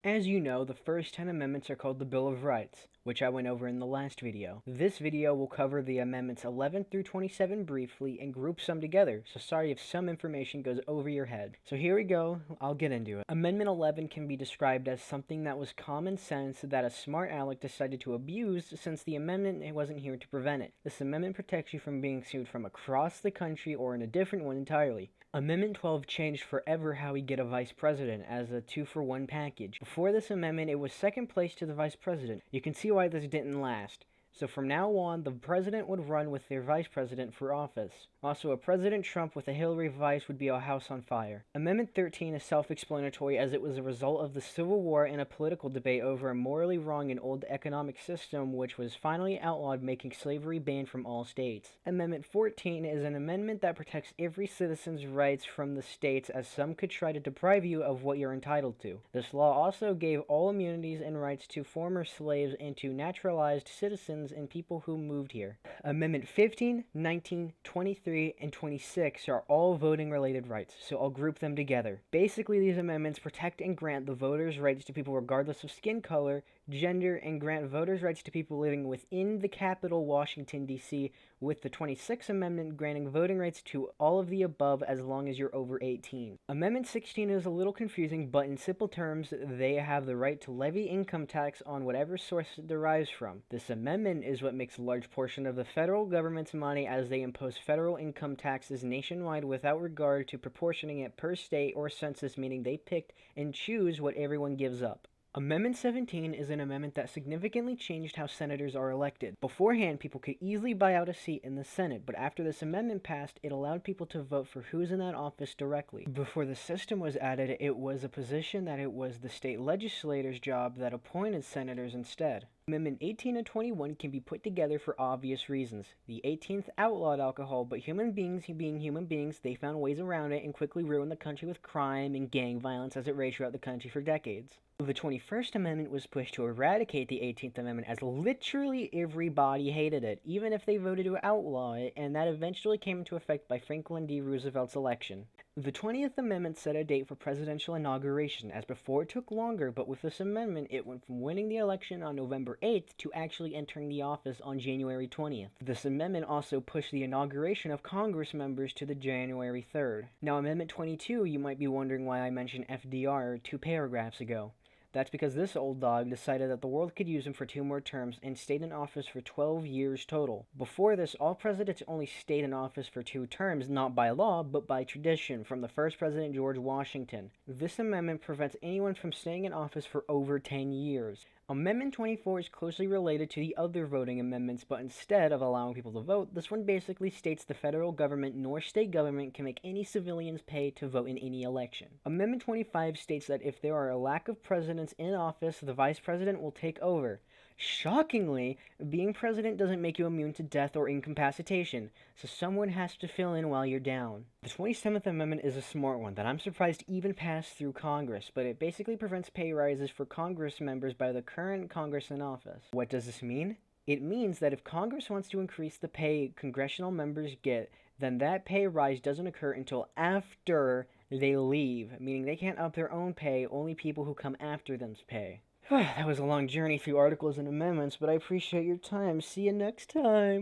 As you know, the first 10 amendments are called the Bill of Rights, which I went over in the last video. This video will cover the amendments 11 through 27 briefly and group some together, so sorry if some information goes over your head. So here we go, I'll get into it. Amendment 11 can be described as something that was common sense that a smart aleck decided to abuse since the amendment wasn't here to prevent it. This amendment protects you from being sued from across the country or in a different one entirely. Amendment 12 changed forever how we get a vice president as a 2-for-1 package. Before this amendment, it was second place to the vice president. You can see why this didn't last. So from now on, the president would run with their vice president for office. Also, a President Trump with a Hillary vice would be a house on fire. Amendment 13 is self-explanatory as it was a result of the Civil War and a political debate over a morally wrong and old economic system which was finally outlawed, making slavery banned from all states. Amendment 14 is an amendment that protects every citizen's rights from the states, as some could try to deprive you of what you're entitled to. This law also gave all immunities and rights to former slaves and to naturalized citizens and people who moved here. Amendment 15, 19, 23, and 26 are all voting-related rights, so I'll group them together. Basically, these amendments protect and grant the voters' rights to people regardless of skin color, gender, and grant voters' rights to people living within the capital, Washington, D.C., with the 26th Amendment granting voting rights to all of the above as long as you're over 18. Amendment 16 is a little confusing, but in simple terms, they have the right to levy income tax on whatever source it derives from. This amendment is what makes a large portion of the federal government's money, as they impose federal income taxes nationwide without regard to proportioning it per state or census, meaning they picked and choose what everyone gives up. Amendment 17 is an amendment that significantly changed how senators are elected. Beforehand, people could easily buy out a seat in the Senate, but after this amendment passed, it allowed people to vote for who's in that office directly. Before the system was added, it was a position that it was the state legislator's job that appointed senators instead. Amendment 18 and 21 can be put together for obvious reasons. The 18th outlawed alcohol, but human beings being human beings, they found ways around it and quickly ruined the country with crime and gang violence as it raged throughout the country for decades. The 21st Amendment was pushed to eradicate the 18th Amendment, as literally everybody hated it, even if they voted to outlaw it, and that eventually came into effect by Franklin D. Roosevelt's election. The 20th Amendment set a date for presidential inauguration, as before it took longer, but with this amendment it went from winning the election on November 8th to actually entering the office on January 20th. This amendment also pushed the inauguration of Congress members to the January 3rd. Now, Amendment 22, you might be wondering why I mentioned FDR 2 paragraphs ago. That's because this old dog decided that the world could use him for 2 more terms and stayed in office for 12 years total. Before this, all presidents only stayed in office for 2 terms, not by law, but by tradition, from the first president, George Washington. This amendment prevents anyone from staying in office for over 10 years. Amendment 24 is closely related to the other voting amendments, but instead of allowing people to vote, this one basically states the federal government nor state government can make any civilians pay to vote in any election. Amendment 25 states that if there are a lack of presidents in office, the vice president will take over. Shockingly, being president doesn't make you immune to death or incapacitation, so someone has to fill in while you're down. The 27th Amendment is a smart one that I'm surprised even passed through Congress, but it basically prevents pay rises for Congress members by the current Congress in office. What does this mean? It means that if Congress wants to increase the pay congressional members get, then that pay rise doesn't occur until after they leave, meaning they can't up their own pay, only people who come after them's pay. That was a long journey through articles and amendments, but I appreciate your time. See you next time.